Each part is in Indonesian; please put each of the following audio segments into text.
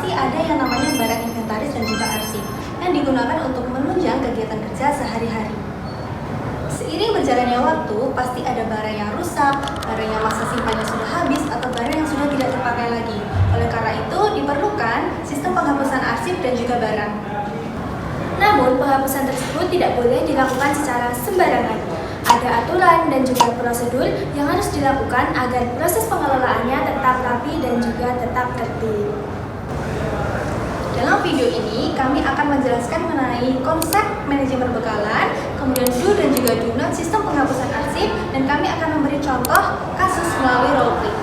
pasti ada yang namanya barang inventaris dan juga arsip yang digunakan untuk menunjang kegiatan kerja sehari-hari. Seiring berjalannya waktu, pasti ada barang yang rusak, barang yang masa simpannya sudah habis, atau barang yang sudah tidak terpakai lagi. Oleh karena itu, diperlukan sistem penghapusan arsip dan juga barang. Namun, penghapusan tersebut tidak boleh dilakukan secara sembarangan. Ada aturan dan juga prosedur yang harus dilakukan agar proses pengelolaannya tetap rapi dan juga tetap tertib. Dalam video ini, kami akan menjelaskan mengenai konsep manajemen perbekalan, kemudian do dan juga do not sistem penghapusan arsip, dan kami akan memberi contoh kasus melalui roleplay.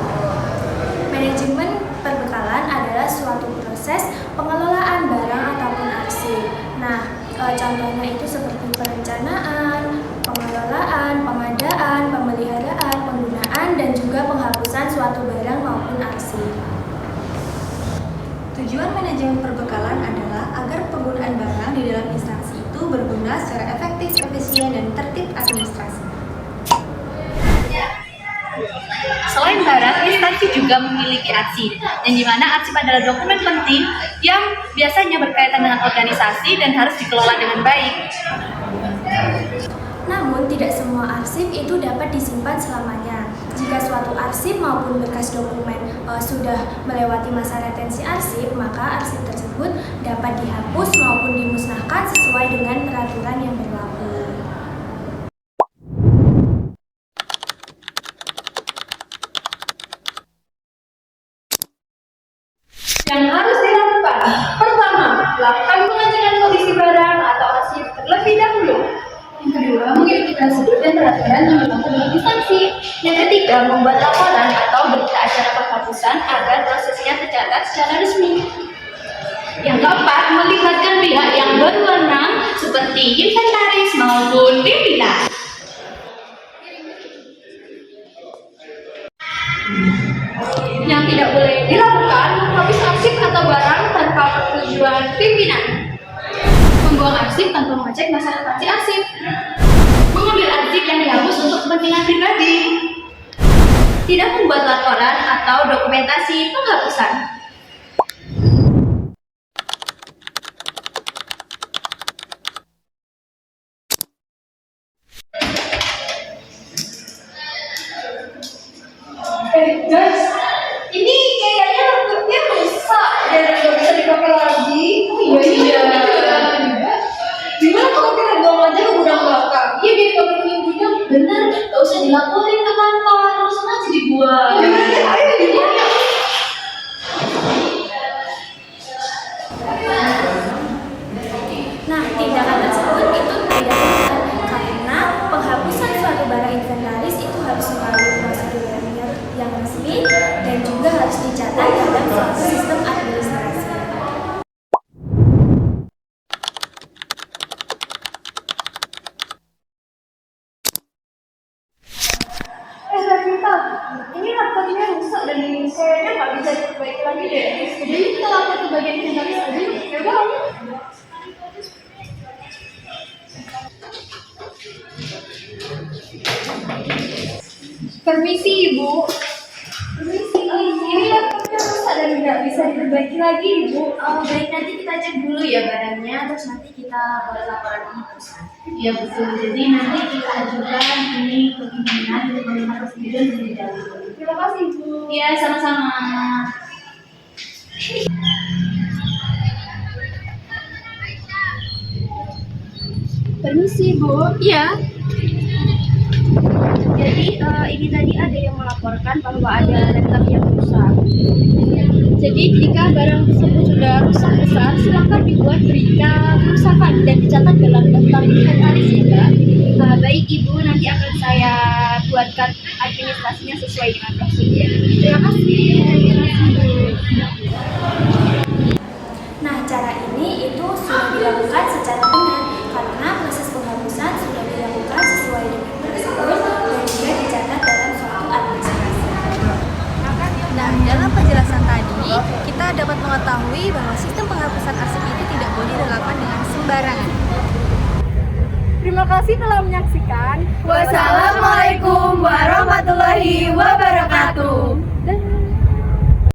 Manajemen perbekalan adalah suatu proses pengelolaan barang ataupun arsip. Nah, contohnya itu seperti perencanaan, pengelolaan, pengadaan, pemeliharaan, penggunaan, dan juga penghapusan suatu barang maupun arsip. Tujuan manajemen perbekalan adalah agar penggunaan barang di dalam instansi itu berguna secara efektif, efisien, dan tertib administrasi. Selain barang, instansi juga memiliki arsip, yang dimana arsip adalah dokumen penting yang biasanya berkaitan dengan organisasi dan harus dikelola dengan baik. Namun, tidak semua arsip itu dapat disimpan selamanya. Jika suatu arsip maupun berkas dokumen sudah melewati masa retensi arsip, maka arsip tersebut dapat dihapus maupun dimusnahkan sesuai dengan peraturan yang berlaku. Yang harus dilakukan, pertama, lakukan pengecekan kondisi barang atau arsip terlebih dahulu. Yang kedua, mengikuti prosedur dan peraturan yang berlaku dalam instansi. Yang ketiga, membuat laporan atau berita acara penghapusan agar prosesnya tercatat secara resmi. Yang keempat, melibatkan pihak yang berwenang seperti inventaris maupun pimpinan. Yang tidak boleh dilakukan, menghapus arsip atau barang tanpa persetujuan pimpinan. Membuang arsip tanpa mengecek masa retensi arsip. Mengambil arsip yang dihapus untuk kepentingan pribadi. Tidak membuat laporan atau dokumentasi penghapusan. Guys, ini kayaknya laptopnya rusak dan nggak bisa dipakai lagi. Oh iya. Gimana kalau kita buang aja ke gudang belakang? Iya, biar kamu punya gudang. Bener, gak usah dilaporin ke kantor, langsung aja dibuang. Ya bener, ayo dibuang ya. Nah, tindakan tersebut itu tidak benar karena penghapusan suatu barang inventaris itu harus melalui prosedur yang resmi dan juga harus dicatat dalam suatu sistem administrasi. Kita, ini laptopnya rusak dan kayaknya nggak bisa diperbaiki lagi deh. Jadi kita lapor ke bagian inventaris aja yuk. Ya udah. Permisi Ibu. Permisi, ini laptopnya rusak dan nggak bisa diperbaiki lagi Ibu. Oh, baik, nanti kita cek dulu ya barangnya, terus nanti kita buat laporan penghapusan. Iya betul, jadi nanti kita ajukan ini ke pimpinan untuk melihat prosedur lebih dahulu. Terima kasih Ibu. Iya, sama-sama. Permisi Bu. Iya. Jadi ini tadi ada yang melaporkan bahwa ada laptop yang rusak. Jadi jika barang tersebut sudah rusak besar, silakan dibuat berita kerusakan dan dicatat dalam daftar inventaris ya. Baik Ibu, nanti akan saya buatkan administrasinya sesuai dengan prosedur. Terima kasih. Nah, cara ini itu sudah dilakukan secara benar karena proses penghapusan sudah dilakukan sesuai dengan prosedur dan juga dicatat dalam suatu administrasi. Nah, dalam penjelasan tadi, kita dapat mengetahui bahwa sistem penghapusan arsip itu tidak boleh dilakukan dengan sembarangan. Terima kasih telah menyaksikan. Wassalamualaikum warahmatullahi wabarakatuh.